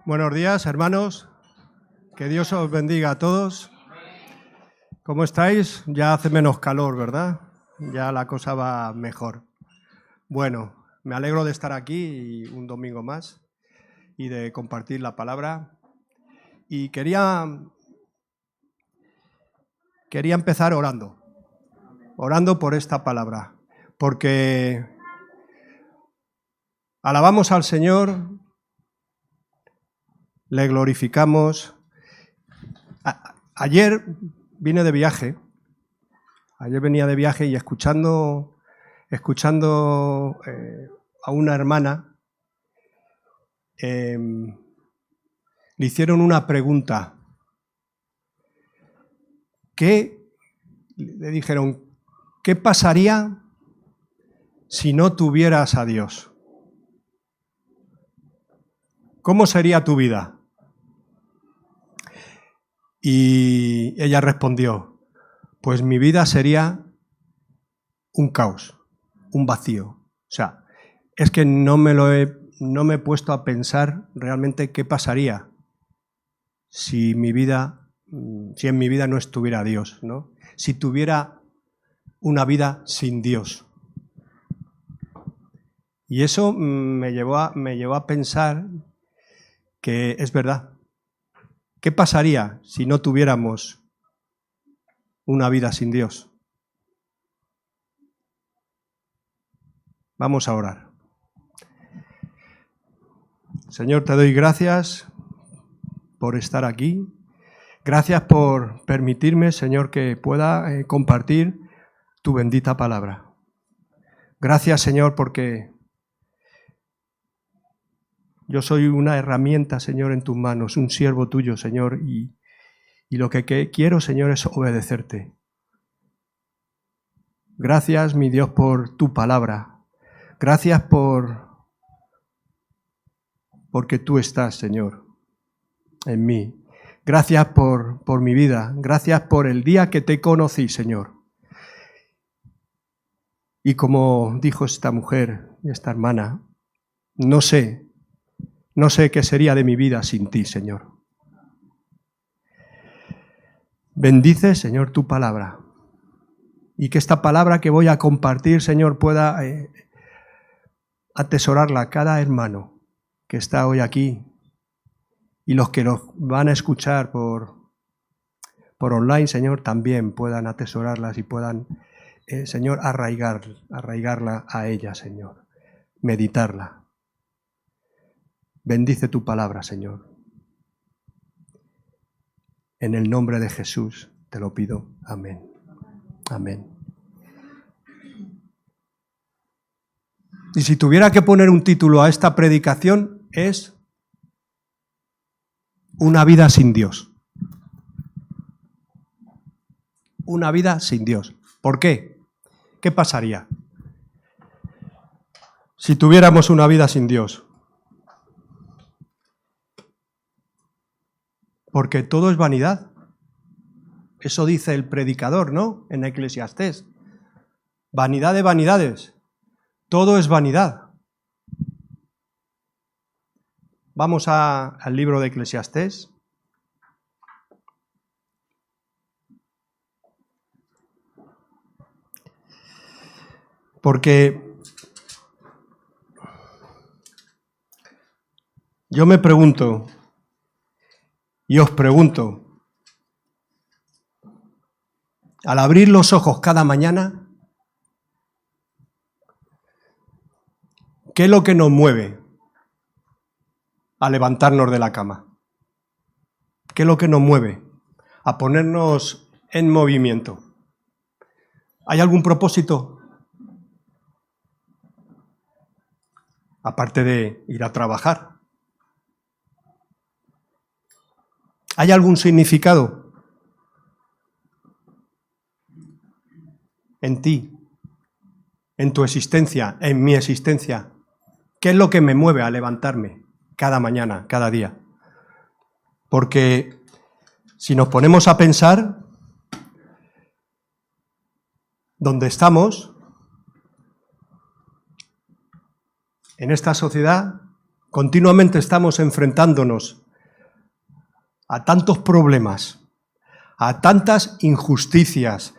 Buenos días, hermanos. Que Dios os bendiga a todos. ¿Cómo estáis? Ya hace menos calor, ¿verdad? Ya la cosa va mejor. Bueno, me alegro de estar aquí un domingo más y de compartir la palabra. Y quería empezar orando por esta palabra, porque alabamos al Señor, le glorificamos. Ayer venía de viaje y escuchando a una hermana, le hicieron una pregunta. Le dijeron, ¿qué pasaría si no tuvieras a Dios? ¿Cómo sería tu vida? Y ella respondió, pues mi vida sería un caos, un vacío. O sea, es que no me he puesto a pensar realmente qué pasaría si en mi vida no estuviera Dios, ¿no? Si tuviera una vida sin Dios. Y eso me llevó a pensar que es verdad. ¿Qué pasaría si no tuviéramos una vida sin Dios? Vamos a orar. Señor, te doy gracias por estar aquí. Gracias por permitirme, Señor, que pueda compartir tu bendita palabra. Gracias, Señor, porque yo soy una herramienta, Señor, en tus manos, un siervo tuyo, Señor, y lo que quiero, Señor, es obedecerte. Gracias, mi Dios, por tu palabra. Gracias porque tú estás, Señor, en mí. Gracias por mi vida. Gracias por el día que te conocí, Señor. Y como dijo esta mujer, esta hermana, no sé qué sería de mi vida sin ti, Señor. Bendice, Señor, tu palabra. Y que esta palabra que voy a compartir, Señor, pueda atesorarla cada hermano que está hoy aquí y los que los van a escuchar por online, Señor, también puedan atesorarlas y puedan, Señor, arraigarla a ella, Señor, meditarla. Bendice tu palabra, Señor. En el nombre de Jesús te lo pido. Amén. Amén. Y si tuviera que poner un título a esta predicación es Una vida sin Dios. Una vida sin Dios. ¿Por qué? ¿Qué pasaría si tuviéramos una vida sin Dios? Porque todo es vanidad. Eso dice el predicador, ¿no? En Eclesiastés. Vanidad de vanidades. Todo es vanidad. Vamos al libro de Eclesiastés. Porque yo me pregunto, y os pregunto, al abrir los ojos cada mañana, ¿qué es lo que nos mueve a levantarnos de la cama? ¿Qué es lo que nos mueve a ponernos en movimiento? ¿Hay algún propósito? Aparte de ir a trabajar. ¿Hay algún significado en ti, en tu existencia, en mi existencia? ¿Qué es lo que me mueve a levantarme cada mañana, cada día? Porque si nos ponemos a pensar, donde estamos, en esta sociedad, Continuamente estamos enfrentándonos a tantos problemas, a tantas injusticias.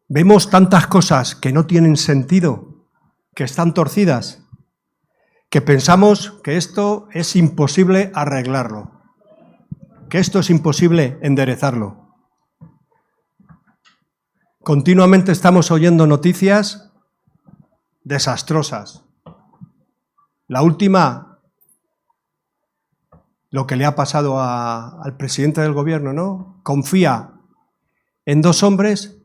Vemos tantas cosas que no tienen sentido, que están torcidas, que pensamos que esto es imposible arreglarlo, que esto es imposible enderezarlo. Continuamente estamos oyendo noticias desastrosas. La última, lo que le ha pasado al presidente del gobierno, ¿no? Confía en 2 hombres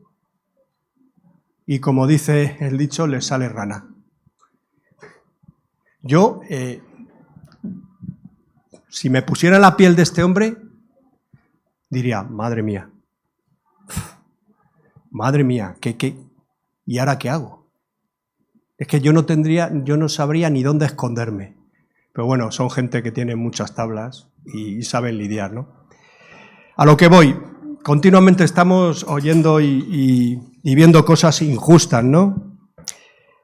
y, como dice el dicho, le sale rana. Yo, si me pusiera en la piel de este hombre, diría, madre mía, ¿y ahora qué hago? Es que yo no sabría ni dónde esconderme. Pero bueno, son gente que tiene muchas tablas y saben lidiar, ¿no? A lo que voy, continuamente estamos oyendo y viendo cosas injustas, ¿no?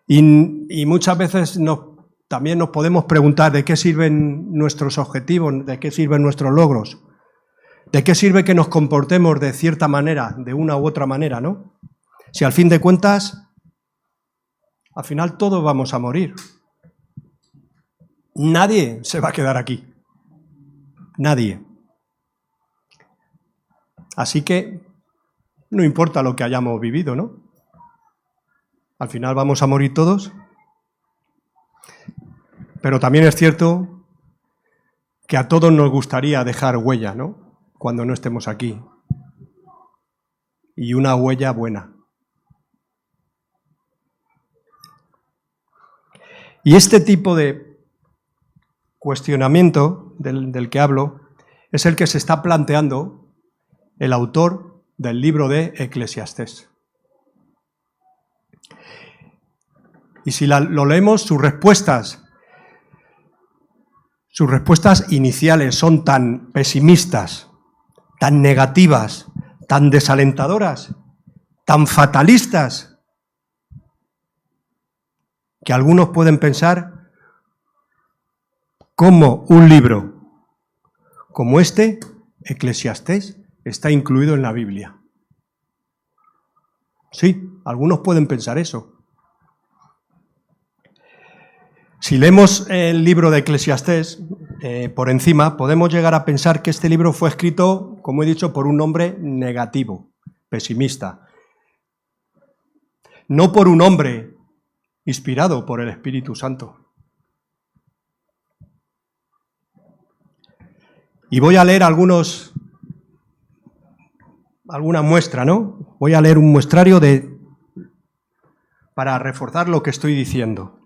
Y muchas veces también nos podemos preguntar de qué sirven nuestros objetivos, de qué sirven nuestros logros, de qué sirve que nos comportemos de cierta manera, de una u otra manera, ¿no? Si al fin de cuentas, al final todos vamos a morir. Nadie se va a quedar aquí. Nadie. Así que no importa lo que hayamos vivido, ¿no? Al final vamos a morir todos. Pero también es cierto que a todos nos gustaría dejar huella, ¿no? Cuando no estemos aquí. Y una huella buena. Y este tipo de cuestionamiento del que hablo es el que se está planteando el autor del libro de Eclesiastés. Y si lo leemos, sus respuestas iniciales son tan pesimistas, tan negativas, tan desalentadoras, tan fatalistas, que algunos pueden pensar cómo un libro como este, Eclesiastés, está incluido en la Biblia. Sí, algunos pueden pensar eso. Si leemos el libro de Eclesiastés por encima, podemos llegar a pensar que este libro fue escrito, como he dicho, por un hombre negativo, pesimista. No por un hombre inspirado por el Espíritu Santo. Y voy a leer alguna muestra, ¿no? Voy a leer un muestrario para reforzar lo que estoy diciendo.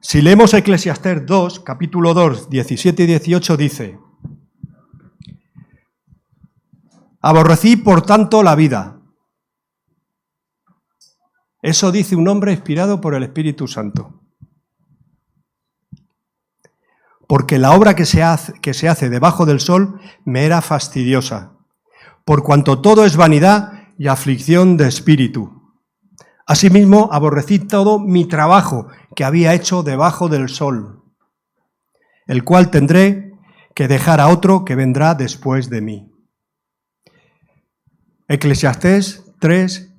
Si leemos Eclesiastés 2, capítulo 2, 17 y 18, dice: aborrecí, por tanto, la vida. Eso dice un hombre inspirado por el Espíritu Santo. Porque la obra que se hace debajo del sol me era fastidiosa, por cuanto todo es vanidad y aflicción de espíritu. Asimismo, aborrecí todo mi trabajo que había hecho debajo del sol, el cual tendré que dejar a otro que vendrá después de mí. Eclesiastés 3,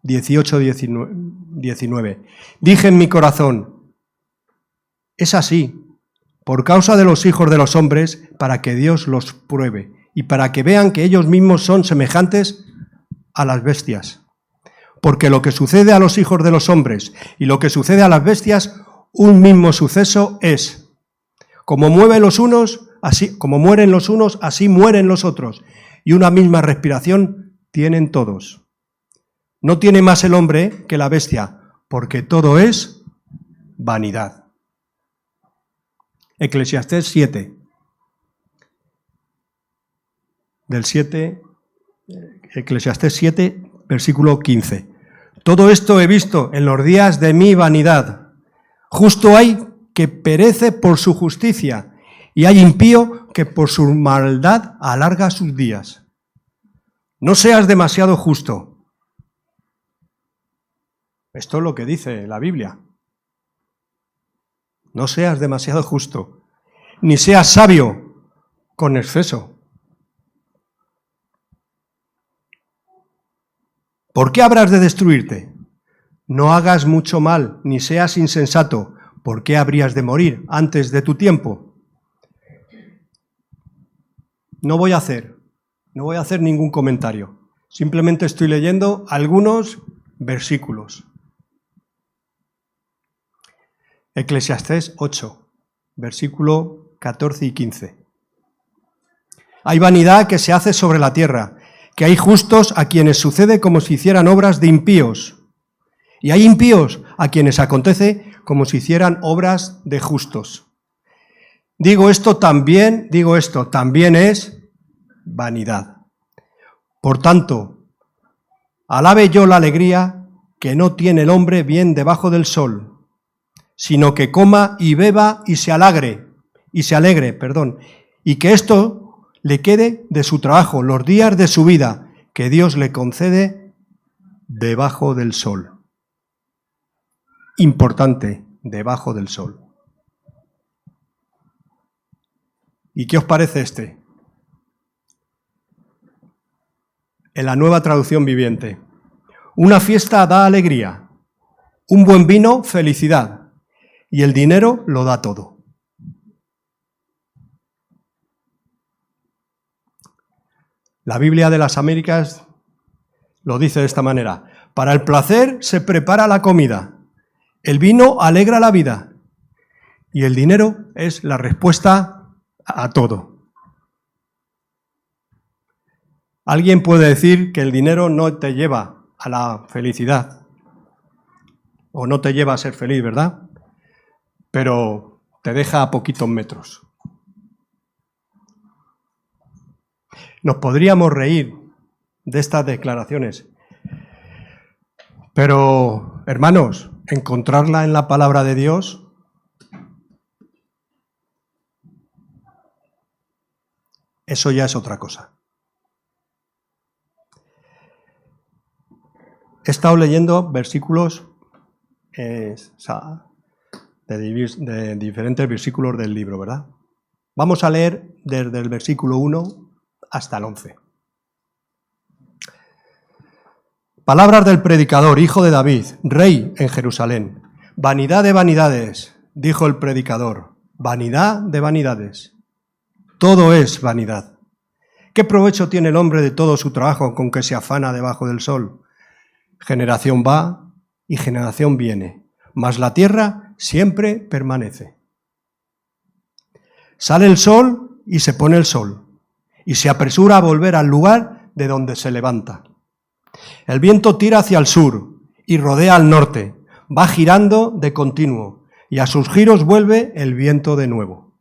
18, 19. Dije en mi corazón, es así, por causa de los hijos de los hombres, para que Dios los pruebe y para que vean que ellos mismos son semejantes a las bestias. Porque lo que sucede a los hijos de los hombres y lo que sucede a las bestias, un mismo suceso es. Como mueren los unos, así mueren los otros, y una misma respiración tienen todos. No tiene más el hombre que la bestia, porque todo es vanidad. Eclesiastés 7. Eclesiastés 7, versículo 15. Todo esto he visto en los días de mi vanidad. Justo hay que perece por su justicia, y hay impío que por su maldad alarga sus días. No seas demasiado justo. Esto es lo que dice la Biblia. No seas demasiado justo, ni seas sabio con exceso. ¿Por qué habrás de destruirte? No hagas mucho mal, ni seas insensato. ¿Por qué habrías de morir antes de tu tiempo? No voy a hacer ningún comentario. Simplemente estoy leyendo algunos versículos. Eclesiastés 8, versículo 14 y 15. Hay vanidad que se hace sobre la tierra, que hay justos a quienes sucede como si hicieran obras de impíos, y hay impíos a quienes acontece como si hicieran obras de justos. Digo esto también es vanidad. Por tanto, alabe yo la alegría que no tiene el hombre bien debajo del sol, sino que coma y beba y se alegre, y que esto le quede de su trabajo, los días de su vida, que Dios le concede debajo del sol. Importante, debajo del sol. ¿Y qué os parece este? En la Nueva Traducción Viviente. Una fiesta da alegría, un buen vino, felicidad, y el dinero lo da todo. La Biblia de las Américas lo dice de esta manera: para el placer se prepara la comida, el vino alegra la vida, y el dinero es la respuesta a todo. Alguien puede decir que el dinero no te lleva a la felicidad, o no te lleva a ser feliz, ¿verdad? Pero te deja a poquitos metros. Nos podríamos reír de estas declaraciones, pero, hermanos, encontrarla en la palabra de Dios eso ya es otra cosa. He estado leyendo versículos de diferentes versículos del libro, ¿verdad? Vamos a leer desde el versículo 1 hasta el 11. Palabras del predicador, hijo de David, rey en Jerusalén. Vanidad de vanidades, dijo el predicador, vanidad de vanidades. Todo es vanidad. ¿Qué provecho tiene el hombre de todo su trabajo con que se afana debajo del sol? Generación va y generación viene, mas la tierra siempre permanece. Sale el sol y se pone el sol, y se apresura a volver al lugar de donde se levanta. El viento tira hacia el sur y rodea al norte, va girando de continuo, y a sus giros vuelve el viento de nuevo.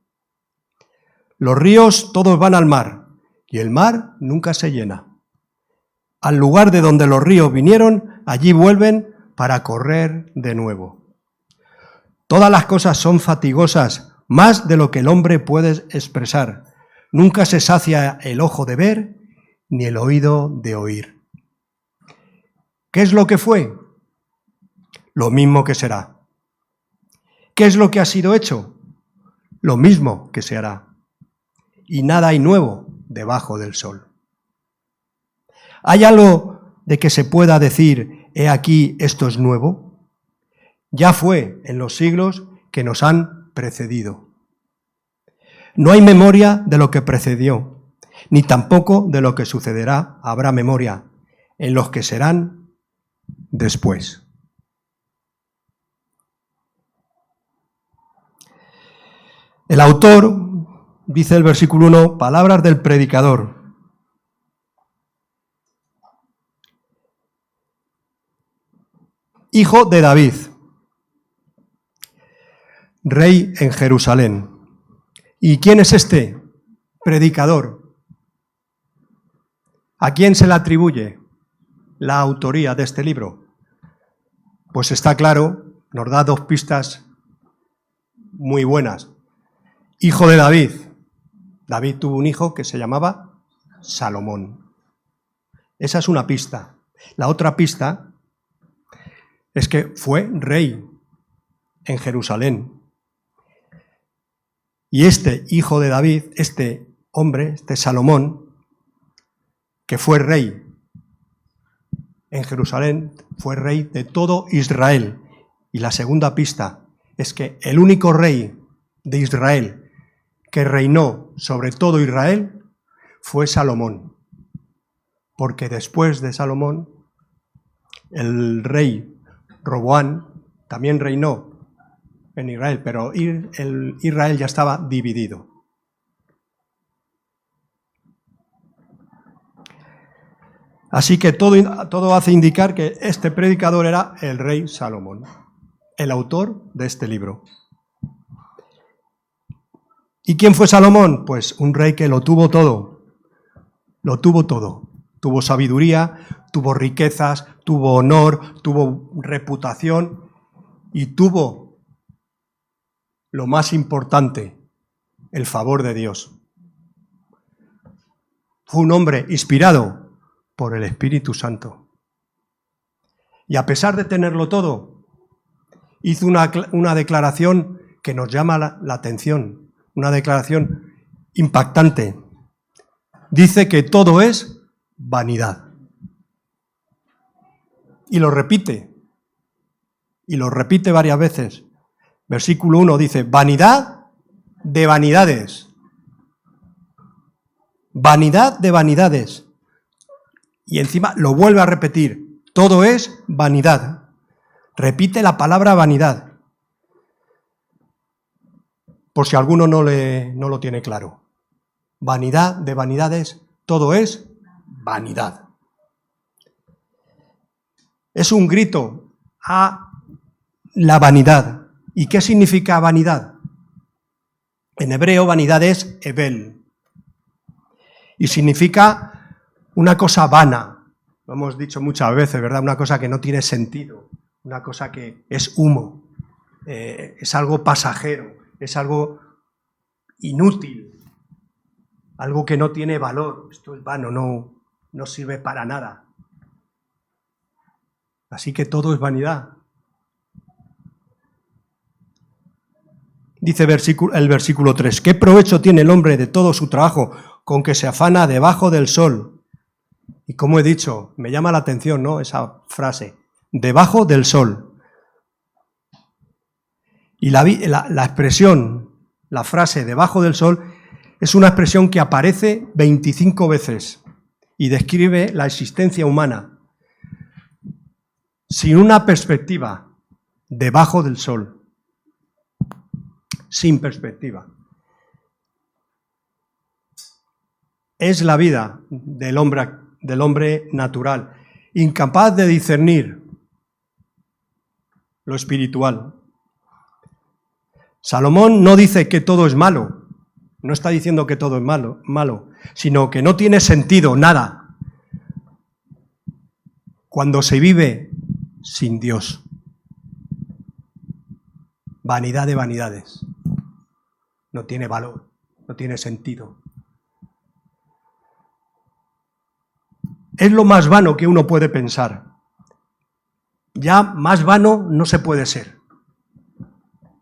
Los ríos todos van al mar, y el mar nunca se llena. Al lugar de donde los ríos vinieron, allí vuelven para correr de nuevo. Todas las cosas son fatigosas, más de lo que el hombre puede expresar. Nunca se sacia el ojo de ver, ni el oído de oír. ¿Qué es lo que fue? Lo mismo que será. ¿Qué es lo que ha sido hecho? Lo mismo que se hará. Y nada hay nuevo debajo del sol. ¿Hay algo de que se pueda decir, he aquí, esto es nuevo? Ya fue en los siglos que nos han precedido. No hay memoria de lo que precedió, ni tampoco de lo que sucederá habrá memoria en los que serán después. El autor, dice el versículo 1, palabras del predicador. Hijo de David, rey en Jerusalén. ¿Y quién es este predicador? ¿A quién se le atribuye la autoría de este libro? Pues está claro, nos da dos pistas muy buenas. Hijo de David. David tuvo un hijo que se llamaba Salomón. Esa es una pista. La otra pista es que fue rey en Jerusalén. Y este hijo de David, este hombre, este Salomón, que fue rey en Jerusalén, fue rey de todo Israel. Y la segunda pista es que el único rey de Israel que reinó sobre todo Israel fue Salomón. Porque después de Salomón, el rey Roboán también reinó en Israel, pero Israel ya estaba dividido. Así que todo hace indicar que este predicador era el rey Salomón, el autor de este libro. ¿Y quién fue Salomón? Pues un rey que lo tuvo todo. Lo tuvo todo. Tuvo sabiduría, tuvo riquezas, tuvo honor, tuvo reputación y tuvo lo más importante, el favor de Dios. Fue un hombre inspirado por el Espíritu Santo. Y a pesar de tenerlo todo, hizo una declaración que nos llama la atención, una declaración impactante. Dice que todo es vanidad. Y lo repite varias veces. Versículo 1 dice, vanidad de vanidades. Vanidad de vanidades. Y encima lo vuelve a repetir, todo es vanidad. Repite la palabra vanidad. Por si alguno no lo tiene claro. Vanidad de vanidades, todo es vanidad. Es un grito a la vanidad. ¿Y qué significa vanidad? En hebreo, vanidad es hebel. Y significa una cosa vana. Lo hemos dicho muchas veces, ¿verdad? Una cosa que no tiene sentido. Una cosa que es humo. Es algo pasajero. Es algo inútil. Algo que no tiene valor. Esto es vano, no sirve para nada. Así que todo es vanidad. Dice el versículo 3, ¿qué provecho tiene el hombre de todo su trabajo con que se afana debajo del sol? Y como he dicho, me llama la atención, ¿no? Esa frase, debajo del sol. Y la expresión, la frase debajo del sol, es una expresión que aparece 25 veces y describe la existencia humana. Sin una perspectiva, debajo del sol, sin perspectiva. Es la vida del hombre natural, incapaz de discernir lo espiritual. Salomón no dice que todo es malo, no está diciendo que todo es malo, sino que no tiene sentido nada cuando se vive sin Dios. Vanidad de vanidades. No tiene valor, no tiene sentido. Es lo más vano que uno puede pensar. Ya más vano no se puede ser.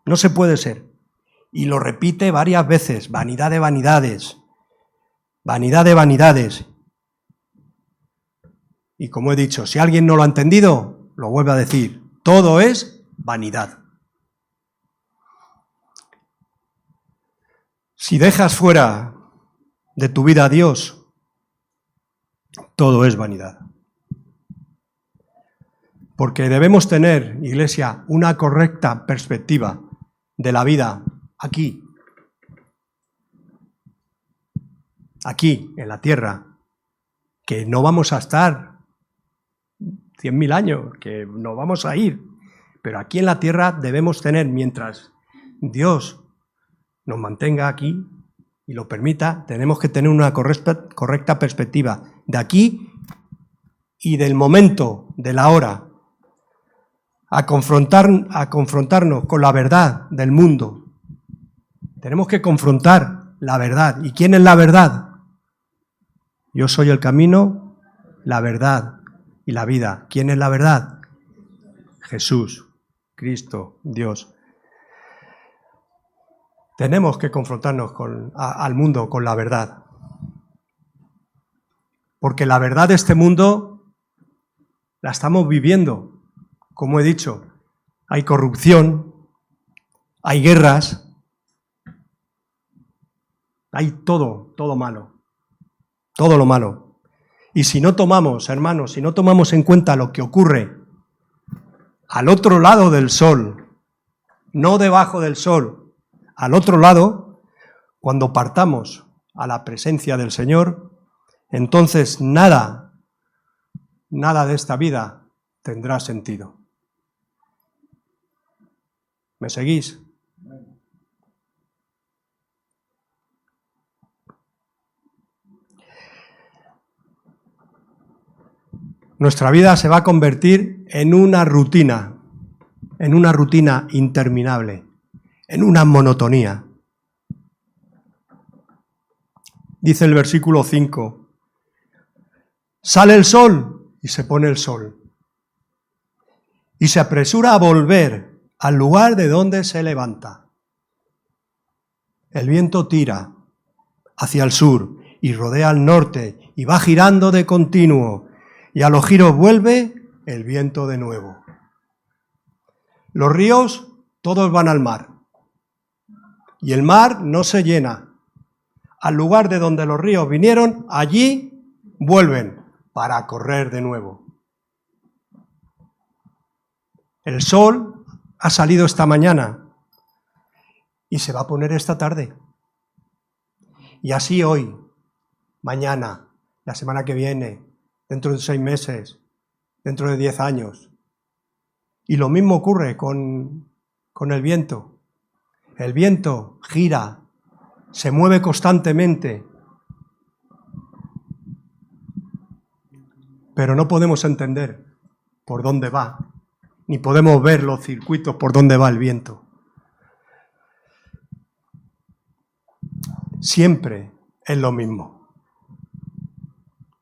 No se puede ser. Y lo repite varias veces. Vanidad de vanidades. Vanidad de vanidades. Y como he dicho, si alguien no lo ha entendido, lo vuelve a decir. Todo es vanidad. Si dejas fuera de tu vida a Dios, todo es vanidad. Porque debemos tener, Iglesia, una correcta perspectiva de la vida aquí, en la tierra, que no vamos a estar 100.000 años, que no vamos a ir, pero aquí en la tierra debemos tener, mientras Dios nos mantenga aquí y lo permita, tenemos que tener una correcta perspectiva de aquí y del momento, de la hora, a confrontarnos con la verdad del mundo. Tenemos que confrontar la verdad. ¿Y quién es la verdad? Yo soy el camino, la verdad y la vida. ¿Quién es la verdad? Jesús, Cristo, Dios. Tenemos que confrontarnos al mundo con la verdad. Porque la verdad de este mundo la estamos viviendo. Como he dicho, hay corrupción, hay guerras, hay todo malo, todo lo malo. Y si no tomamos, hermanos, si no tomamos en cuenta lo que ocurre al otro lado del sol, no debajo del sol, al otro lado, cuando partamos a la presencia del Señor, entonces nada de esta vida tendrá sentido. ¿Me seguís? Nuestra vida se va a convertir en una rutina interminable, en una monotonía. Dice el versículo 5, sale el sol y se pone el sol, y se apresura a volver al lugar de donde se levanta. El viento tira hacia el sur y rodea al norte y va girando de continuo, y a los giros vuelve el viento de nuevo. Los ríos todos van al mar, y el mar no se llena. Al lugar de donde los ríos vinieron, allí vuelven para correr de nuevo. El sol ha salido esta mañana y se va a poner esta tarde. Y así hoy, mañana, la semana que viene, dentro de 6 meses, dentro de 10 años. Y lo mismo ocurre con el viento. El viento gira, se mueve constantemente, pero no podemos entender por dónde va, ni podemos ver los circuitos por dónde va el viento. Siempre es lo mismo.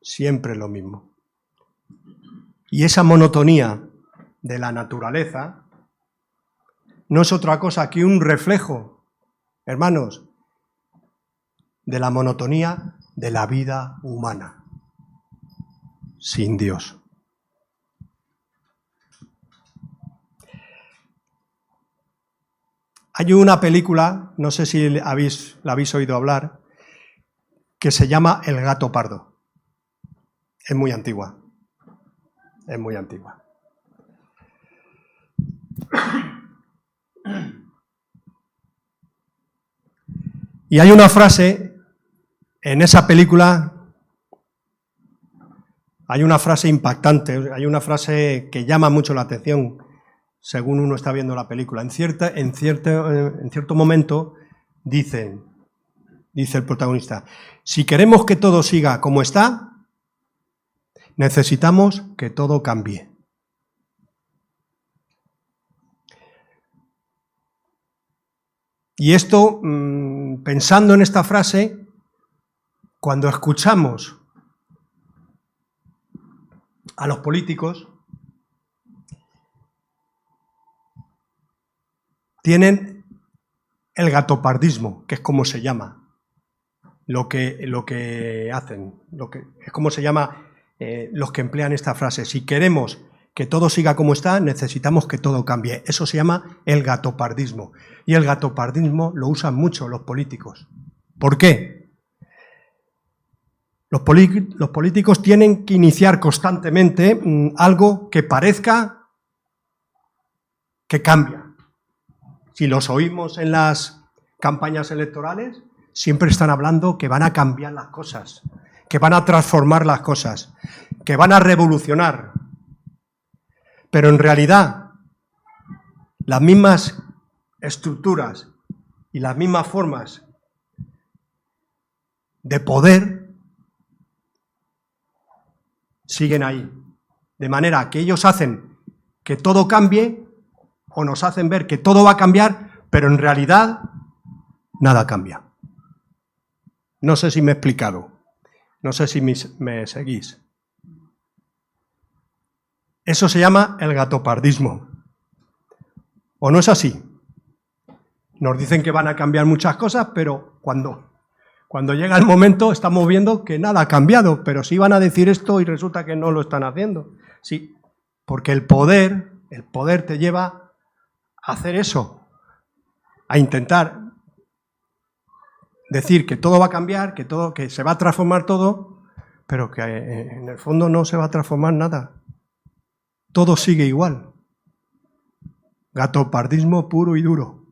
Siempre lo mismo. Y esa monotonía de la naturaleza no es otra cosa que un reflejo, hermanos, de la monotonía de la vida humana, sin Dios. Hay una película, no sé si la habéis oído hablar, que se llama El gato pardo. Es muy antigua. Es muy antigua. Y hay una frase en esa película, hay una frase impactante, hay una frase que llama mucho la atención según uno está viendo la película. En cierto momento dice el protagonista, si queremos que todo siga como está, necesitamos que todo cambie. Y esto, pensando en esta frase, cuando escuchamos a los políticos, tienen el gatopardismo, que es como se llama, lo que hacen, es como se llama los que emplean esta frase. Si queremos que todo siga como está, necesitamos que todo cambie. Eso se llama el gatopardismo. Y el gatopardismo lo usan mucho los políticos. ¿Por qué? Los políticos tienen que iniciar constantemente algo que parezca que cambia. Si los oímos en las campañas electorales, siempre están hablando que van a cambiar las cosas, que van a transformar las cosas, que van a revolucionar. Pero en realidad, las mismas estructuras y las mismas formas de poder siguen ahí. De manera que ellos hacen que todo cambie o nos hacen ver que todo va a cambiar, pero en realidad nada cambia. No sé si me he explicado. No sé si me seguís. Eso se llama el gatopardismo. ¿O no es así? Nos dicen que van a cambiar muchas cosas, pero cuando llega el momento estamos viendo que nada ha cambiado, pero sí van a decir esto y resulta que no lo están haciendo. Sí, porque el poder te lleva a hacer eso, a intentar decir que todo va a cambiar, que se va a transformar todo, pero que en el fondo no se va a transformar nada. Todo sigue igual. Gatopardismo puro y duro.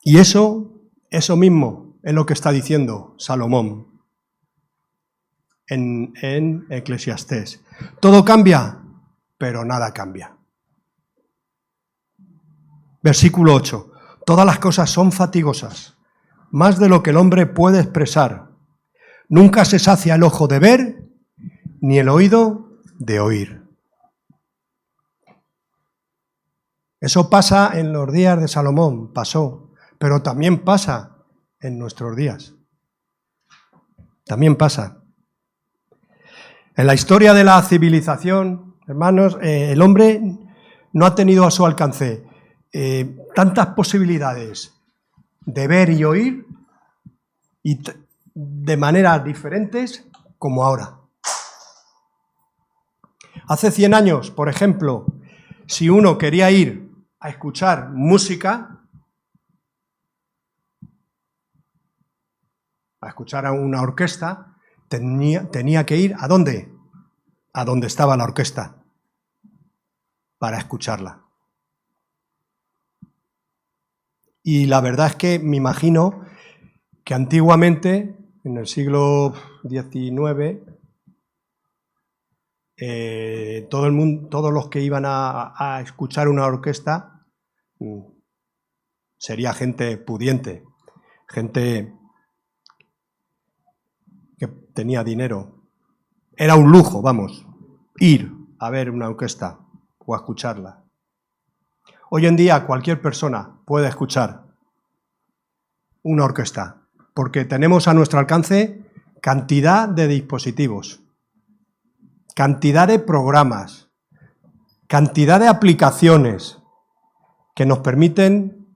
Y eso mismo es lo que está diciendo Salomón en Eclesiastés. Todo cambia, pero nada cambia. Versículo 8. Todas las cosas son fatigosas, más de lo que el hombre puede expresar. Nunca se sacia el ojo de ver, ni el oído de oír. Eso pasa en los días de Salomón, pasó, pero también pasa en nuestros días. También pasa. En la historia de la civilización, hermanos, el hombre no ha tenido a su alcance tantas posibilidades de ver y oír y de maneras diferentes como ahora. Hace 100 años, por ejemplo, si uno quería ir a escuchar música, a escuchar a una orquesta, tenía que ir ¿a dónde? A donde estaba la orquesta, para escucharla. Y la verdad es que me imagino que antiguamente, en el siglo XIX, todos los que iban a escuchar una orquesta sería gente pudiente, gente que tenía dinero. Era un lujo, vamos, ir a ver una orquesta o a escucharla. Hoy en día cualquier persona puede escuchar una orquesta, porque tenemos a nuestro alcance cantidad de dispositivos, cantidad de programas, cantidad de aplicaciones que nos permiten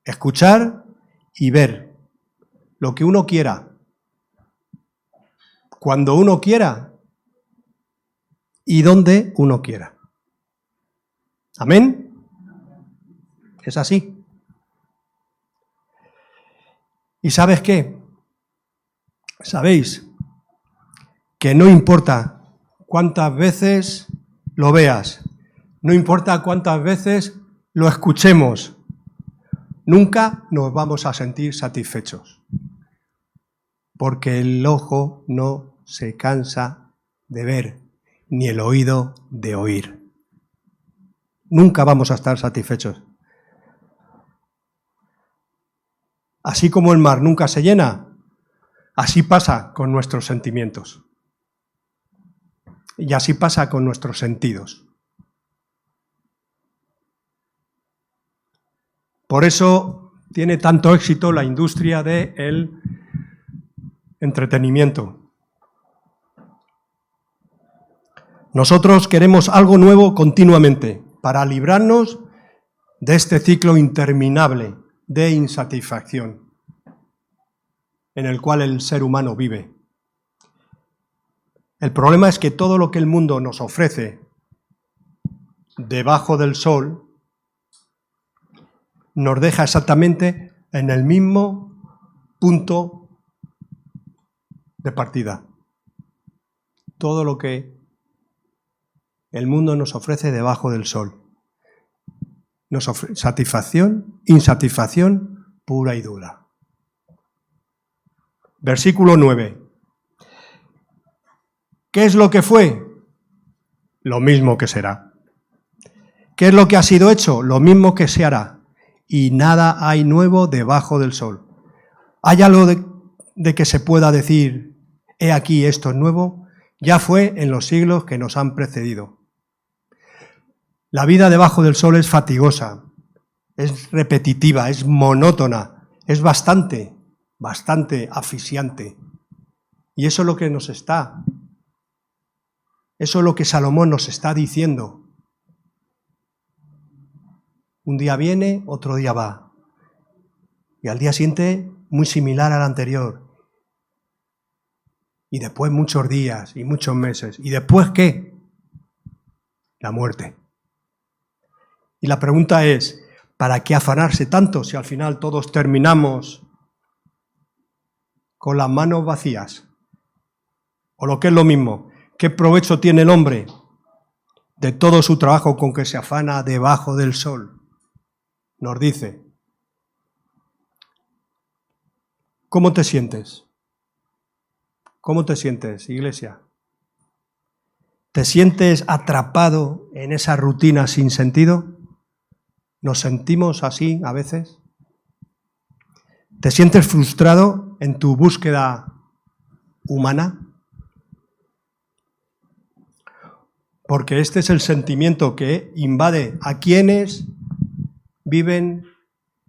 escuchar y ver lo que uno quiera, cuando uno quiera y donde uno quiera. ¿Amén? Es así. ¿Y sabes qué? Sabéis que no importa cuántas veces lo veas, no importa cuántas veces lo escuchemos, nunca nos vamos a sentir satisfechos, porque el ojo no se cansa de ver, ni el oído de oír. Nunca vamos a estar satisfechos. Así como el mar nunca se llena, así pasa con nuestros sentimientos. Y así pasa con nuestros sentidos. Por eso tiene tanto éxito la industria del entretenimiento. Nosotros queremos algo nuevo continuamente para librarnos de este ciclo interminable de insatisfacción en el cual el ser humano vive. El problema es que todo lo que el mundo nos ofrece debajo del sol nos deja exactamente en el mismo punto de partida. Todo lo que el mundo nos ofrece debajo del sol nos ofrece satisfacción, insatisfacción pura y dura. Versículo 9. ¿Qué es lo que fue? Lo mismo que será. ¿Qué es lo que ha sido hecho? Lo mismo que se hará. Y nada hay nuevo debajo del sol. ¿Hay algo de que se pueda decir, he aquí esto es nuevo? Ya fue en los siglos que nos han precedido. La vida debajo del sol es fatigosa, es repetitiva, es monótona, es bastante bastante asfixiante. Y eso es lo que eso es lo que Salomón nos está diciendo. Un día viene, otro día va. Y al día siguiente, muy similar al anterior. Y después muchos días y muchos meses. ¿Y después qué? La muerte. Y la pregunta es, ¿para qué afanarse tanto si al final todos terminamos con las manos vacías? O lo que es lo mismo, ¿qué provecho tiene el hombre de todo su trabajo con que se afana debajo del sol? Nos dice. ¿Cómo te sientes? ¿Cómo te sientes, iglesia? ¿Te sientes atrapado en esa rutina sin sentido? ¿Nos sentimos así a veces? ¿Te sientes frustrado en tu búsqueda humana? Porque este es el sentimiento que invade a quienes viven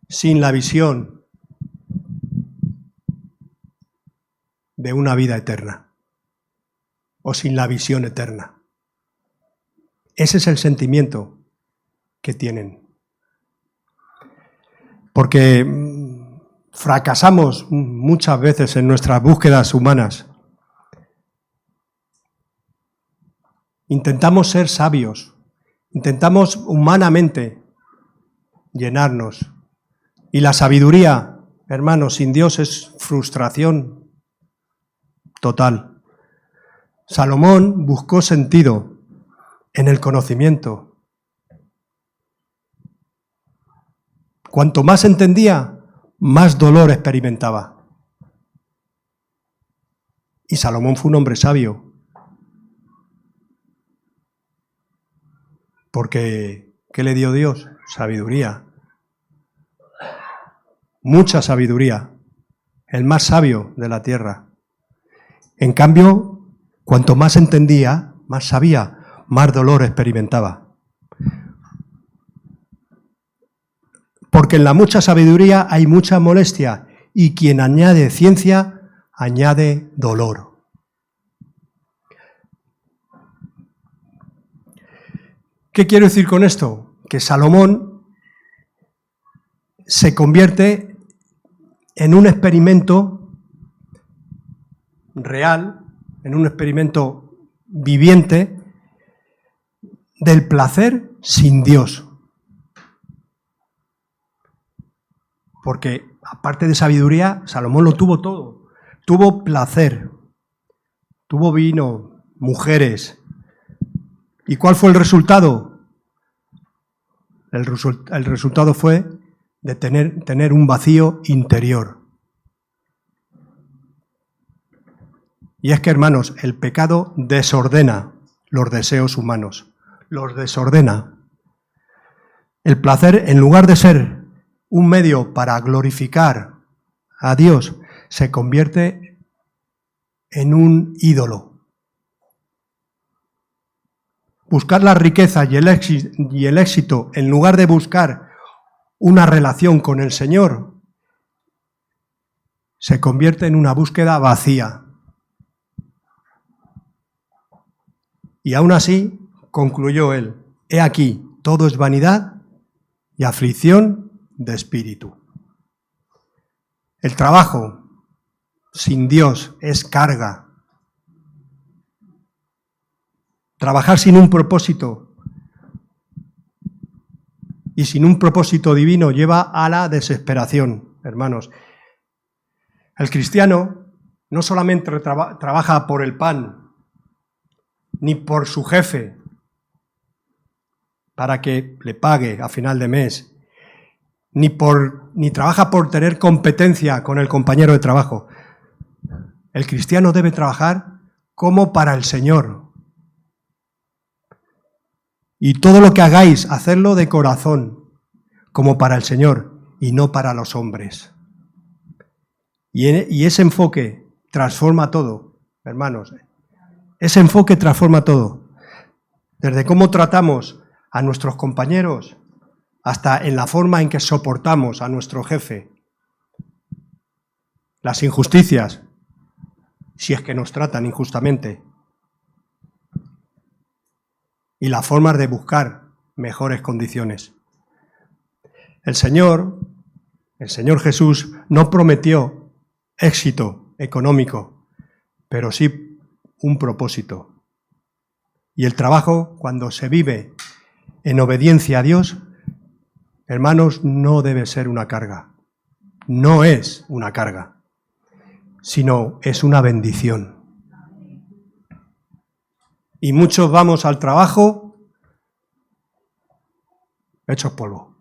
sin la visión de una vida eterna o sin la visión eterna. Ese es el sentimiento que tienen. Porque fracasamos muchas veces en nuestras búsquedas humanas. Intentamos ser sabios, intentamos humanamente llenarnos. Y la sabiduría, hermanos, sin Dios es frustración total. Salomón buscó sentido en el conocimiento. Cuanto más entendía, más dolor experimentaba. Y Salomón fue un hombre sabio. Porque, ¿qué le dio Dios? Sabiduría. Mucha sabiduría. El más sabio de la tierra. En cambio, cuanto más entendía, más sabía, más dolor experimentaba. Porque en la mucha sabiduría hay mucha molestia, y quien añade ciencia, añade dolor. ¿Qué quiero decir con esto? Que Salomón se convierte en un experimento real, en un experimento viviente del placer sin Dios. Porque aparte de sabiduría, Salomón lo tuvo todo. Tuvo placer, tuvo vino, mujeres. ¿Y cuál fue el resultado? El resultado fue de tener un vacío interior. Y es que, hermanos, el pecado desordena los deseos humanos, los desordena. El placer, en lugar de ser un medio para glorificar a Dios, se convierte en un ídolo. Buscar la riqueza y el éxito, en lugar de buscar una relación con el Señor, se convierte en una búsqueda vacía. Y aún así, concluyó él, he aquí, todo es vanidad y aflicción de espíritu. El trabajo sin Dios es carga. Trabajar sin un propósito y sin un propósito divino lleva a la desesperación, hermanos. El cristiano no solamente trabaja por el pan, ni por su jefe, para que le pague a final de mes, ni trabaja por tener competencia con el compañero de trabajo. El cristiano debe trabajar como para el Señor. Y todo lo que hagáis, hacedlo de corazón, como para el Señor y no para los hombres. Y ese enfoque transforma todo, hermanos. Ese enfoque transforma todo. Desde cómo tratamos a nuestros compañeros hasta en la forma en que soportamos a nuestro jefe. las injusticias, si es que nos tratan injustamente, y las formas de buscar mejores condiciones. El Señor Jesús no prometió éxito económico, pero sí un propósito. Y el trabajo, cuando se vive en obediencia a Dios, hermanos, no debe ser una carga. No es una carga, sino es una bendición. Y muchos vamos al trabajo hechos polvo.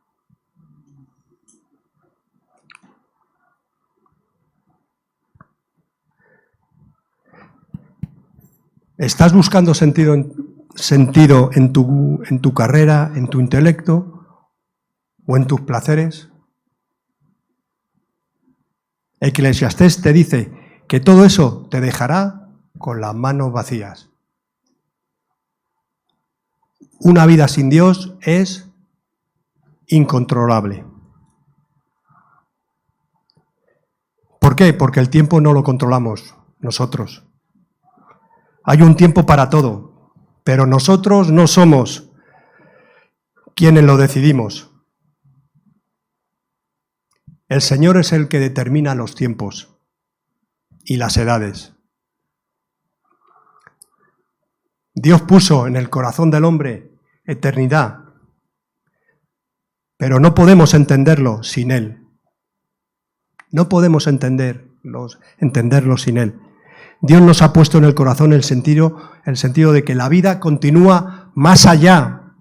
¿Estás buscando sentido en tu carrera, en tu intelecto o en tus placeres? Eclesiastés te dice que todo eso te dejará con las manos vacías. Una vida sin Dios es incontrolable. ¿Por qué? Porque el tiempo no lo controlamos nosotros. Hay un tiempo para todo, pero nosotros no somos quienes lo decidimos. El Señor es el que determina los tiempos y las edades. Dios puso en el corazón del hombre eternidad, pero no podemos entenderlo sin Él. No podemos entenderlo sin Él. Dios nos ha puesto en el corazón el sentido de que la vida continúa más allá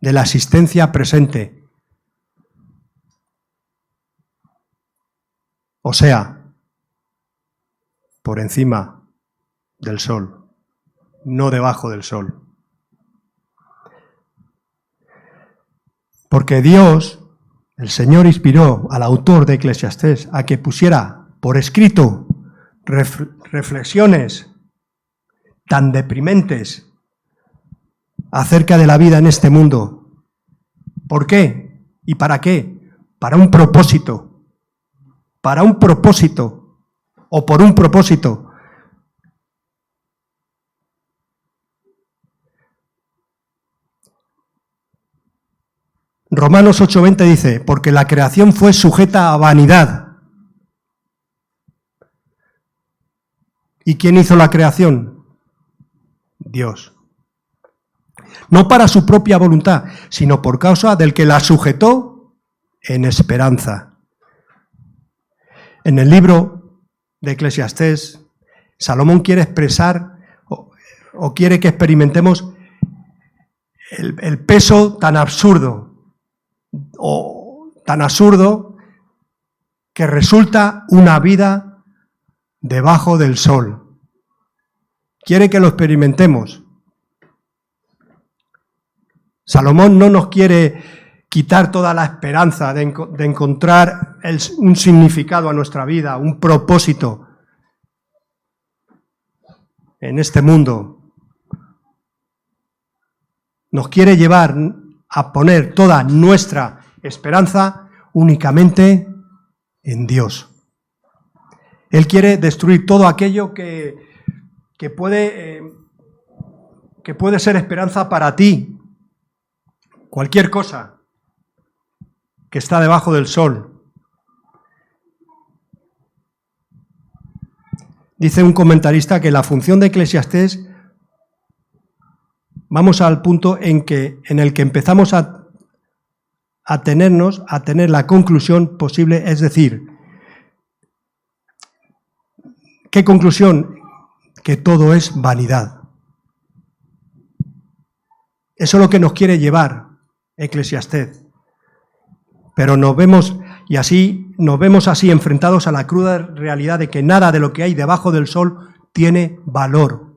de la existencia presente. O sea, por encima del sol, no debajo del sol. Porque Dios, el Señor, inspiró al autor de Eclesiastés a que pusiera por escrito reflexiones tan deprimentes acerca de la vida en este mundo. ¿Por qué? ¿Y para qué? Para un propósito. Para un propósito. O por un propósito. Romanos 8:20 dice, porque la creación fue sujeta a vanidad. ¿Y quién hizo la creación? Dios. No para su propia voluntad, sino por causa del que la sujetó en esperanza. En el libro de Eclesiastés, Salomón quiere expresar o quiere que experimentemos el peso tan absurdo que resulta una vida debajo del sol. Quiere que lo experimentemos. Salomón no nos quiere quitar toda la esperanza de encontrar un significado a nuestra vida, un propósito en este mundo. Nos quiere llevar a poner toda nuestra esperanza únicamente en Dios. Él quiere destruir todo aquello que puede ser esperanza para ti. Cualquier cosa que está debajo del sol. Dice un comentarista que la función de Eclesiastés, vamos al punto en el que empezamos a tener la conclusión posible, es decir, ¿qué conclusión? Que todo es vanidad. Eso es lo que nos quiere llevar Eclesiastés. Pero nos vemos así enfrentados a la cruda realidad de que nada de lo que hay debajo del sol tiene valor.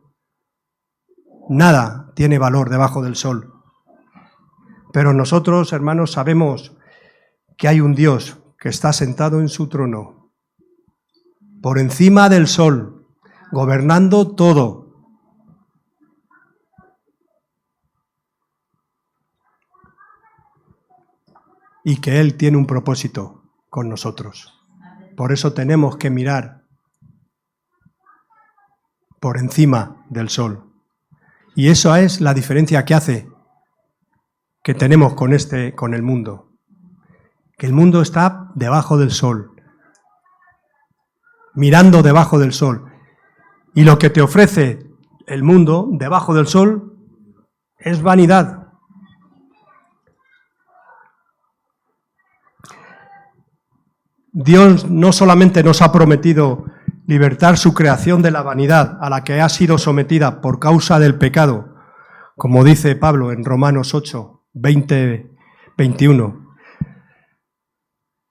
Nada tiene valor debajo del sol. Pero nosotros, hermanos, sabemos que hay un Dios que está sentado en su trono, por encima del sol, gobernando todo. Y que Él tiene un propósito con nosotros. Por eso tenemos que mirar por encima del sol. Y esa es la diferencia que tenemos con el mundo. Que el mundo está debajo del sol, mirando debajo del sol. Y lo que te ofrece el mundo debajo del sol es vanidad. Dios no solamente nos ha prometido libertar su creación de la vanidad a la que ha sido sometida por causa del pecado, como dice Pablo en Romanos 8, 20, 21,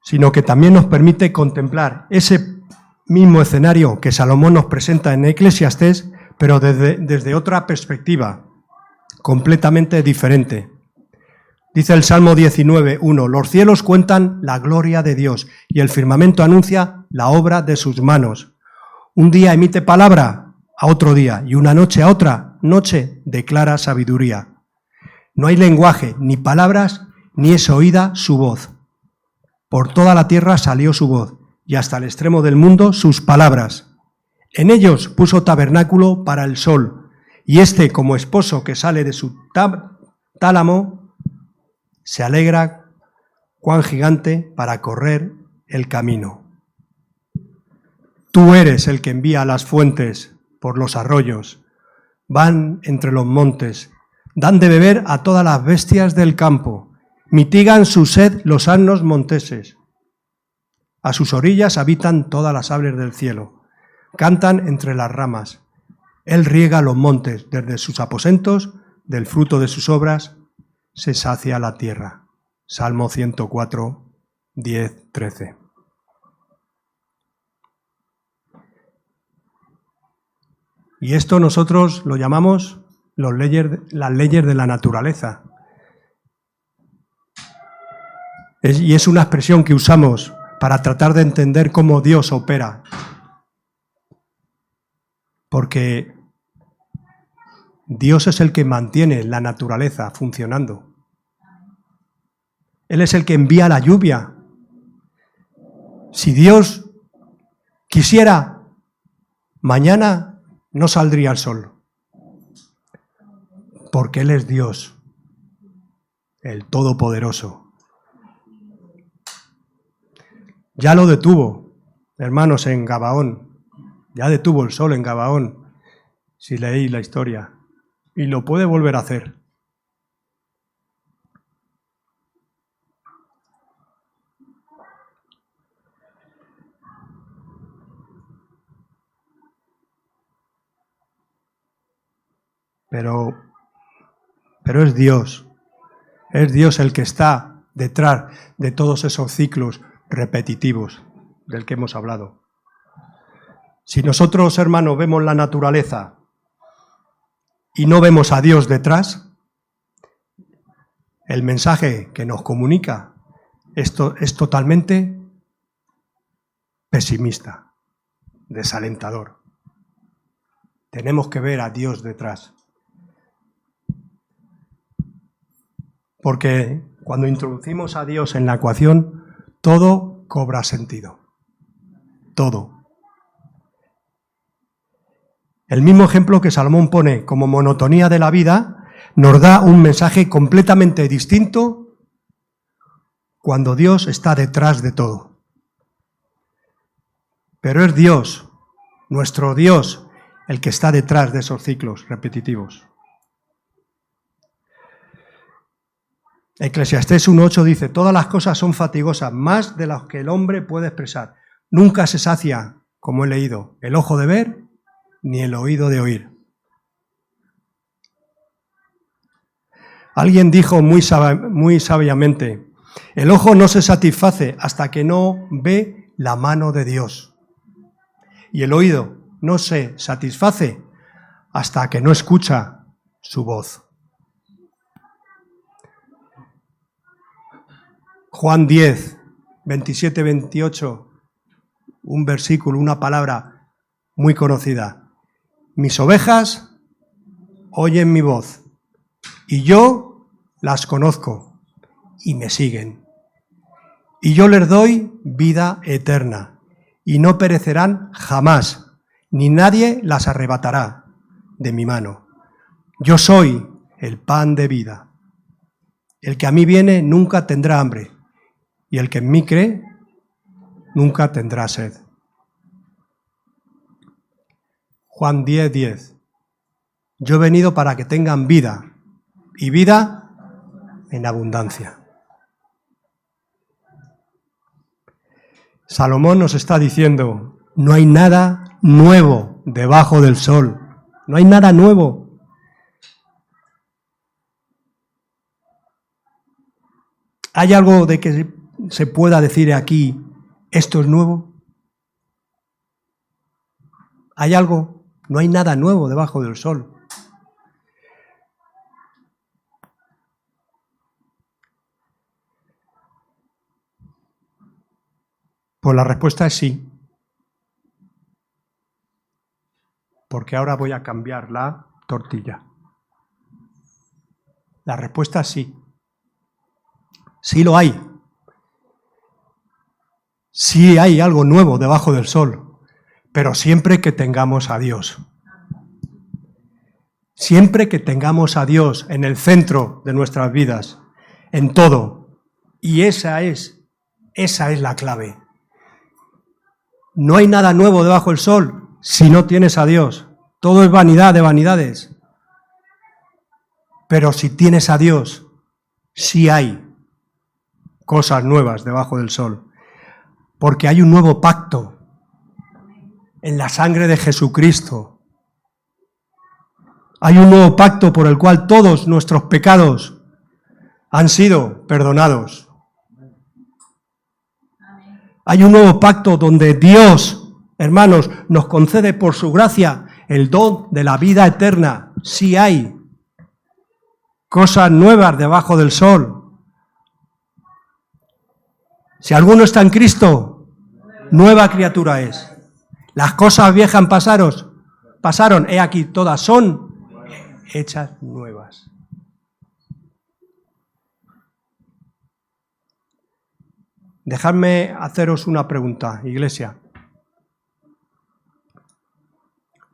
sino que también nos permite contemplar ese mismo escenario que Salomón nos presenta en Eclesiastés, pero desde otra perspectiva, completamente diferente. Dice el Salmo 19:1, los cielos cuentan la gloria de Dios y el firmamento anuncia la obra de sus manos. Un día emite palabra a otro día y una noche a otra noche declara sabiduría. No hay lenguaje, ni palabras, ni es oída su voz. Por toda la tierra salió su voz y hasta el extremo del mundo sus palabras. En ellos puso tabernáculo para el sol y éste, como esposo que sale de su tálamo, se alegra cuán gigante para correr el camino. Tú eres el que envía las fuentes por los arroyos, van entre los montes, dan de beber a todas las bestias del campo, mitigan su sed los asnos monteses. A sus orillas habitan todas las aves del cielo, cantan entre las ramas. Él riega los montes desde sus aposentos, del fruto de sus obras se sacia la tierra. Salmo 104, 10, 13. Y esto nosotros lo llamamos las leyes de la naturaleza. Y es una expresión que usamos para tratar de entender cómo Dios opera. Porque Dios es el que mantiene la naturaleza funcionando. Él es el que envía la lluvia. Si Dios quisiera, mañana no saldría el sol. Porque Él es Dios, el Todopoderoso. Ya lo detuvo, hermanos, en Gabaón. Ya detuvo el sol en Gabaón, si leí la historia. Y lo puede volver a hacer. Pero es Dios el que está detrás de todos esos ciclos repetitivos del que hemos hablado. Si nosotros, hermanos, vemos la naturaleza y no vemos a Dios detrás, el mensaje que nos comunica esto es totalmente pesimista, desalentador. Tenemos que ver a Dios detrás. Porque cuando introducimos a Dios en la ecuación, todo cobra sentido. Todo. El mismo ejemplo que Salomón pone como monotonía de la vida, nos da un mensaje completamente distinto cuando Dios está detrás de todo. Pero es Dios, nuestro Dios, el que está detrás de esos ciclos repetitivos. Eclesiastés 1:8 dice, todas las cosas son fatigosas, más de las que el hombre puede expresar. Nunca se sacia, como he leído, el ojo de ver, ni el oído de oír. Alguien dijo muy sabiamente, el ojo no se satisface hasta que no ve la mano de Dios. Y el oído no se satisface hasta que no escucha su voz. Juan 10, 27, 28, un versículo, una palabra muy conocida. Mis ovejas oyen mi voz y yo las conozco y me siguen. Y yo les doy vida eterna y no perecerán jamás, ni nadie las arrebatará de mi mano. Yo soy el pan de vida. El que a mí viene nunca tendrá hambre, y el que en mí cree nunca tendrá sed. Juan 10:10. Yo he venido para que tengan vida, y vida en abundancia. Salomón nos está diciendo, no hay nada nuevo debajo del sol. No hay nada nuevo. ¿Hay algo de que se pueda decir aquí, esto es nuevo? ¿Hay algo? No hay nada nuevo debajo del sol. Pues la respuesta es sí. Porque ahora voy a cambiar la tortilla. La respuesta es sí. Sí lo hay. Sí hay algo nuevo debajo del sol, pero siempre que tengamos a Dios. Siempre que tengamos a Dios en el centro de nuestras vidas, en todo. Y esa es la clave. No hay nada nuevo debajo del sol si no tienes a Dios. Todo es vanidad de vanidades. Pero si tienes a Dios, sí hay cosas nuevas debajo del sol. Porque hay un nuevo pacto en la sangre de Jesucristo. Hay un nuevo pacto por el cual todos nuestros pecados han sido perdonados. Hay un nuevo pacto donde Dios, hermanos, nos concede por su gracia el don de la vida eterna. Sí hay cosas nuevas debajo del sol. Si alguno está en Cristo, nueva criatura es. Las cosas viejas pasaron, he aquí, todas son hechas nuevas. Dejadme haceros una pregunta, iglesia.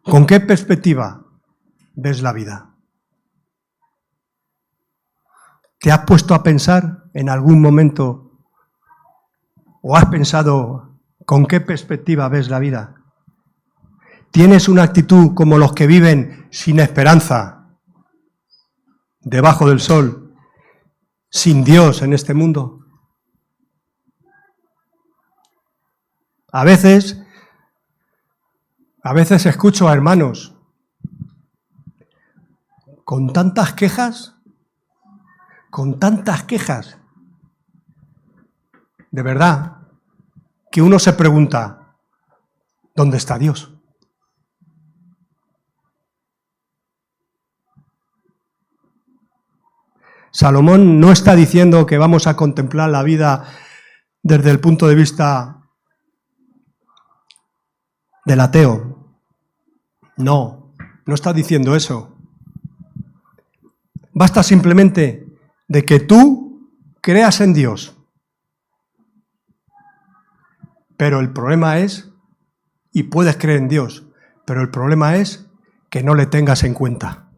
¿Con qué perspectiva ves la vida? ¿Te has puesto a pensar en algún momento o has pensado con qué perspectiva ves la vida? ¿Tienes una actitud como los que viven sin esperanza, debajo del sol, sin Dios en este mundo? A veces escucho a hermanos con tantas quejas, de verdad, que uno se pregunta, ¿dónde está Dios? Salomón no está diciendo que vamos a contemplar la vida desde el punto de vista del ateo. No está diciendo eso. Basta simplemente de que tú creas en Dios. Pero el problema es, y puedes creer en Dios, pero el problema es que no le tengas en cuenta.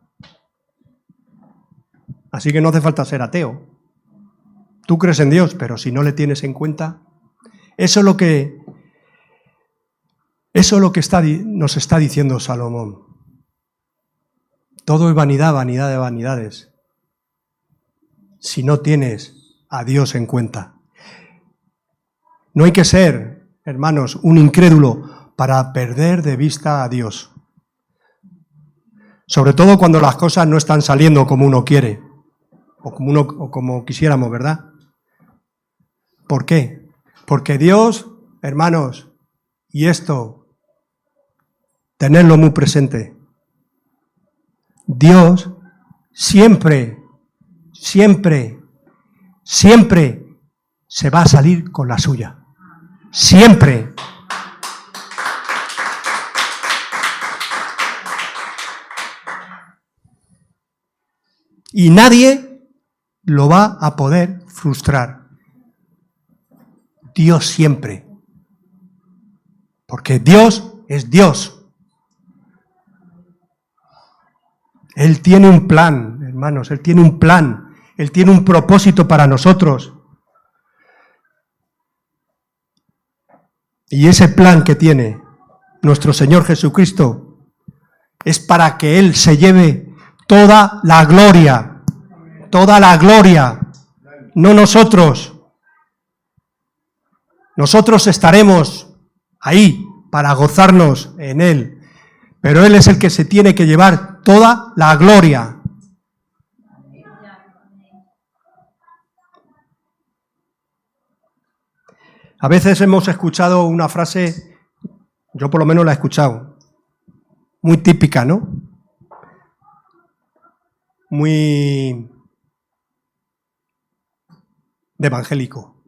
Así que no hace falta ser ateo. Tú crees en Dios, pero si no le tienes en cuenta, eso es lo que nos está diciendo Salomón. Todo es vanidad, vanidad de vanidades, si no tienes a Dios en cuenta. No hay que ser, hermanos, un incrédulo para perder de vista a Dios. Sobre todo cuando las cosas no están saliendo como uno quiere, o como quisiéramos, ¿verdad? ¿Por qué? Porque Dios, hermanos, y esto, tenerlo muy presente, Dios siempre se va a salir con la suya. Siempre. Y nadie lo va a poder frustrar. Dios siempre. Porque Dios es Dios. Él tiene un plan, hermanos, Él tiene un plan, Él tiene un propósito para nosotros. Y ese plan que tiene nuestro Señor Jesucristo es para que Él se lleve toda la gloria, no nosotros. Nosotros estaremos ahí para gozarnos en Él, pero Él es el que se tiene que llevar toda la gloria. A veces hemos escuchado una frase, yo por lo menos la he escuchado, muy típica, ¿no? Muy de evangélico,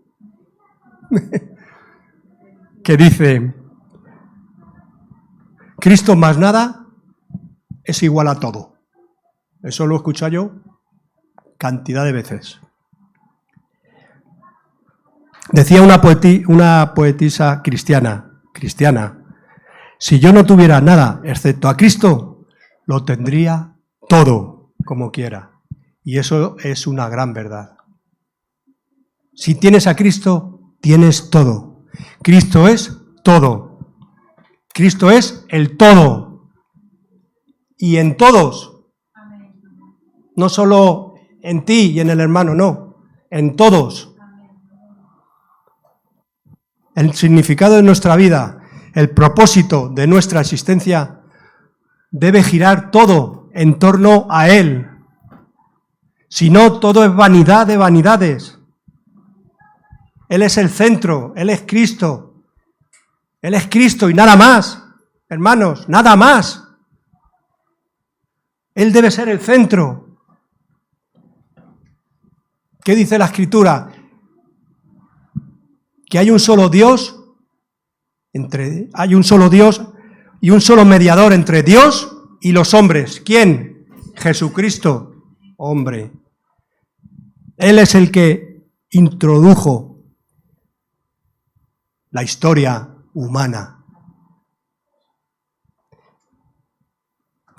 que dice, Cristo más nada es igual a todo. Eso lo he escuchado yo cantidad de veces. Decía una poetisa cristiana, si yo no tuviera nada excepto a Cristo, lo tendría todo como quiera. Y eso es una gran verdad. Si tienes a Cristo, tienes todo. Cristo es todo. Cristo es el todo. Y en todos. No solo en ti y en el hermano, no. En todos. El significado de nuestra vida, el propósito de nuestra existencia, debe girar todo en torno a Él. Si no, todo es vanidad de vanidades. Él es el centro, Él es Cristo. Él es Cristo y nada más, hermanos, nada más. Él debe ser el centro. ¿Qué dice la Escritura? Que hay un solo Dios, hay un solo Dios y un solo mediador entre Dios y los hombres. ¿Quién? Jesucristo, hombre. Él es el que introdujo la historia humana.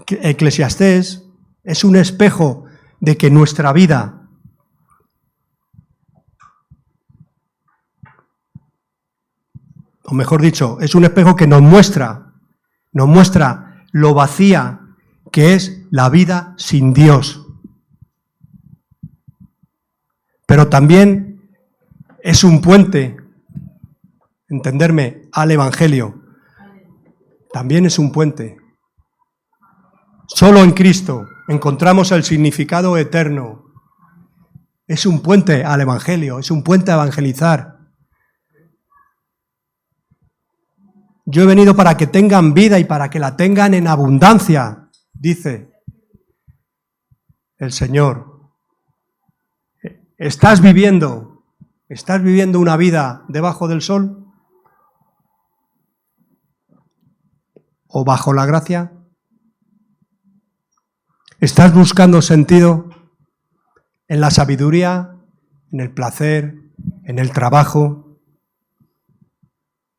Eclesiastés es un espejo de que nuestra vida o mejor dicho, es un espejo que nos muestra lo vacía que es la vida sin Dios. Pero también es un puente, entenderme, al Evangelio. También es un puente. Solo en Cristo encontramos el significado eterno. Es un puente al Evangelio, es un puente a evangelizar. Yo he venido para que tengan vida y para que la tengan en abundancia, dice el Señor. ¿Estás viviendo una vida debajo del sol? ¿O bajo la gracia? ¿Estás buscando sentido en la sabiduría, en el placer, en el trabajo?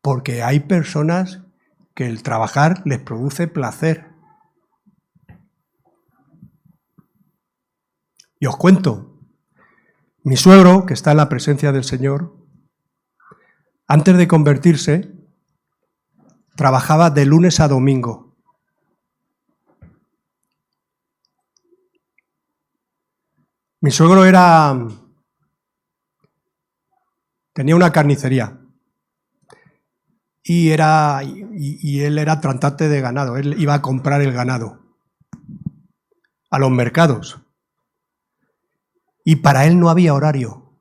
Porque hay personas que el trabajar les produce placer. Y os cuento, mi suegro, que está en la presencia del Señor, antes de convertirse, trabajaba de lunes a domingo. Mi suegro tenía una carnicería. Y él era tratante de ganado, él iba a comprar el ganado a los mercados. Y para él no había horario.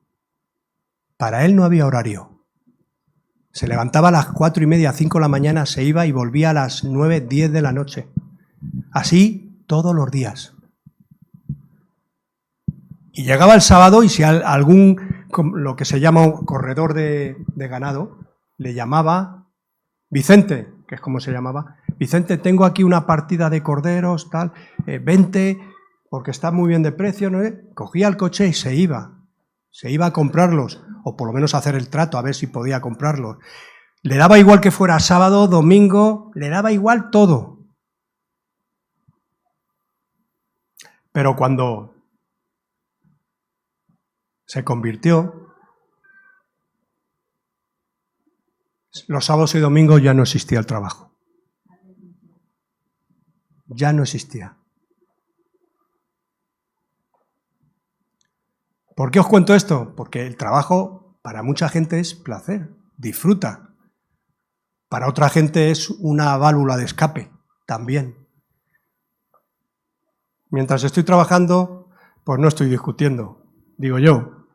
Se levantaba a las 4:30, 5 de la mañana, se iba y volvía a las 9, 10 de la noche. Así todos los días. Y llegaba el sábado y si algún, lo que se llama un corredor de ganado, le llamaba... Vicente, que es como se llamaba, Vicente, tengo aquí una partida de corderos, tal, vente, porque está muy bien de precio, ¿no? Cogía el coche y se iba a comprarlos, o por lo menos a hacer el trato, a ver si podía comprarlos. Le daba igual que fuera sábado, domingo, le daba igual todo. Pero cuando se convirtió, los sábados y domingos ya no existía el trabajo. Ya no existía. ¿Por qué os cuento esto? Porque el trabajo para mucha gente es placer, disfruta. Para otra gente es una válvula de escape, también. Mientras estoy trabajando, pues no estoy discutiendo, digo yo.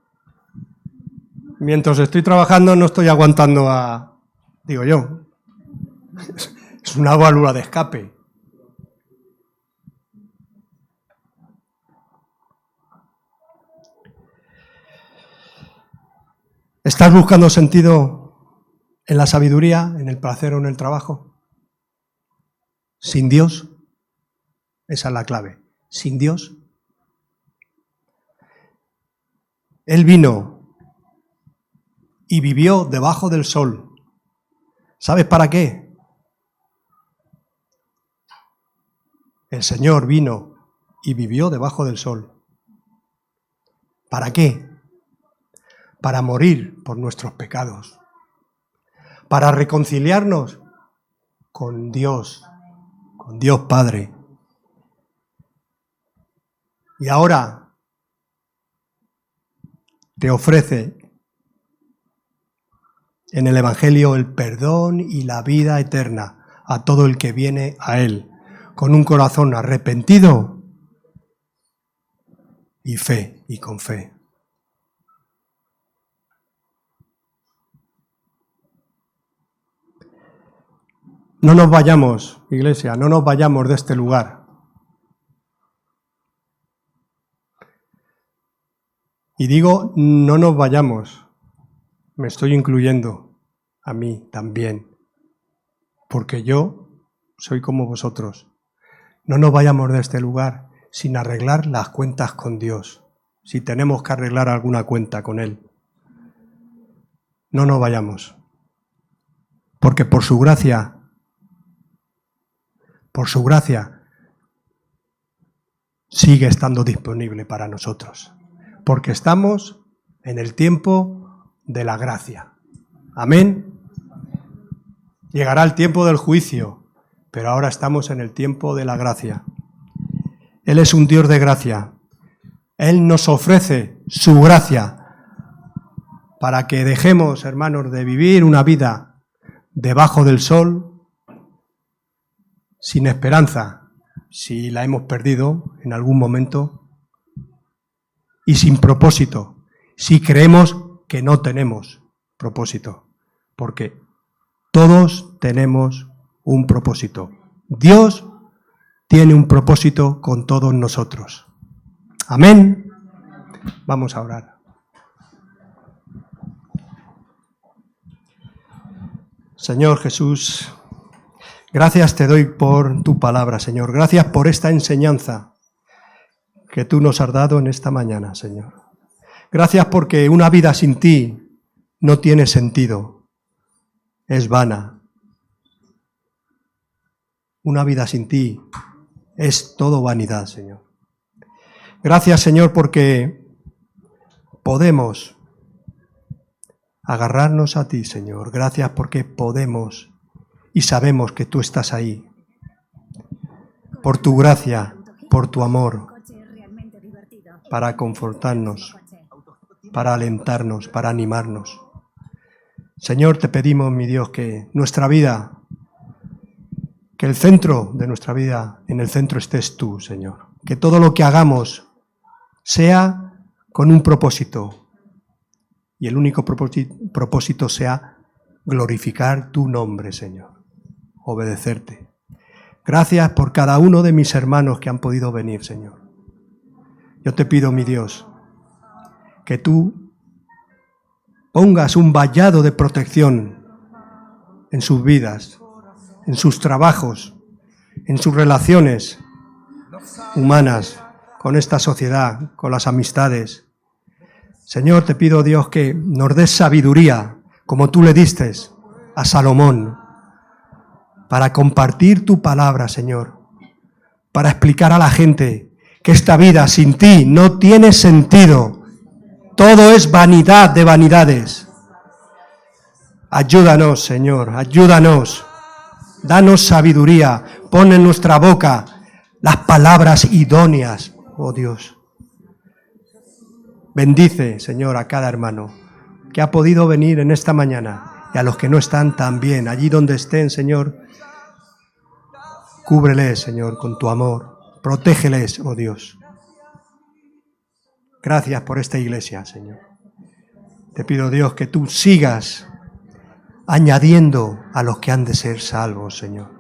Mientras estoy trabajando no estoy aguantando a... digo yo. Es una válvula de escape. ¿Estás buscando sentido en la sabiduría, en el placer o en el trabajo? Sin Dios, esa es la clave. Sin Dios. Él vino y vivió debajo del sol. ¿Sabes para qué? El Señor vino y vivió debajo del sol. ¿Para qué? Para morir por nuestros pecados, para reconciliarnos con Dios Padre. Y ahora te ofrece en el Evangelio el perdón y la vida eterna a todo el que viene a Él, con un corazón arrepentido y fe, y con fe. No nos vayamos, iglesia, no nos vayamos de este lugar. Y digo, no nos vayamos, me estoy incluyendo a mí también, porque yo soy como vosotros. No nos vayamos de este lugar sin arreglar las cuentas con Dios, si tenemos que arreglar alguna cuenta con Él. No nos vayamos, porque por su gracia, sigue estando disponible para nosotros, porque estamos en el tiempo de la gracia. Amén. Llegará el tiempo del juicio, pero ahora estamos en el tiempo de la gracia. Él es un Dios de gracia. Él nos ofrece su gracia para que dejemos, hermanos, de vivir una vida debajo del sol, sin esperanza, si la hemos perdido en algún momento, y sin propósito, si creemos que no tenemos propósito, porque todos tenemos un propósito. Dios tiene un propósito con todos nosotros. Amén. Vamos a orar. Señor Jesús, gracias te doy por tu palabra, Señor. Gracias por esta enseñanza que tú nos has dado en esta mañana, Señor. Gracias porque una vida sin ti no tiene sentido, es vana. Una vida sin ti es todo vanidad, Señor. Gracias, Señor, porque podemos agarrarnos a ti, Señor. Gracias porque podemos y sabemos que tú estás ahí. Por tu gracia, por tu amor, para confortarnos, para alentarnos, para animarnos. Señor, te pedimos, mi Dios, que nuestra vida, que el centro de nuestra vida, en el centro estés tú, Señor. Que todo lo que hagamos sea con un propósito, y el único propósito sea glorificar tu nombre, Señor, obedecerte. Gracias por cada uno de mis hermanos que han podido venir, Señor. Yo te pido, mi Dios, que tú pongas un vallado de protección en sus vidas, en sus trabajos, en sus relaciones humanas, con esta sociedad, con las amistades. Señor, te pido, Dios, que nos des sabiduría, como tú le diste a Salomón, para compartir tu palabra, Señor, para explicar a la gente que esta vida sin ti no tiene sentido. Todo es vanidad de vanidades. Ayúdanos, Señor, ayúdanos. Danos sabiduría. Pon en nuestra boca las palabras idóneas, oh Dios. Bendice, Señor, a cada hermano que ha podido venir en esta mañana y a los que no están también. Allí donde estén, Señor, cúbreles, Señor, con tu amor. Protégeles, oh Dios. Gracias por esta iglesia, Señor. Te pido, Dios, que tú sigas añadiendo a los que han de ser salvos, Señor.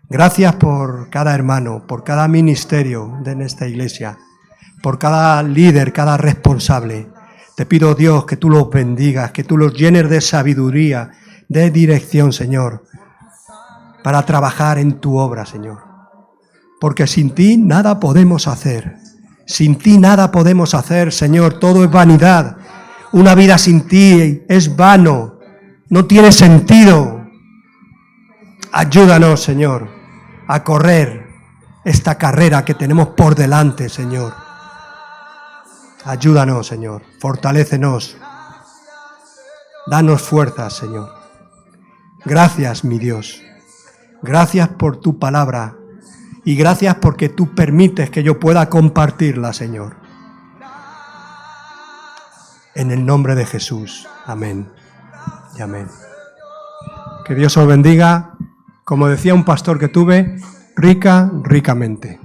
Gracias por cada hermano, por cada ministerio en esta iglesia, por cada líder, cada responsable. Te pido, Dios, que tú los bendigas, que tú los llenes de sabiduría, de dirección, Señor, para trabajar en tu obra, Señor. Porque sin ti nada podemos hacer. Sin ti nada podemos hacer, Señor. Todo es vanidad. Una vida sin ti es vano. No tiene sentido. Ayúdanos, Señor, a correr esta carrera que tenemos por delante, Señor. Ayúdanos, Señor. Fortalécenos. Danos fuerzas, Señor. Gracias, mi Dios. Gracias por tu palabra. Y gracias porque tú permites que yo pueda compartirla, Señor. En el nombre de Jesús. Amén. Y amén. Que Dios os bendiga, como decía un pastor que tuve, ricamente.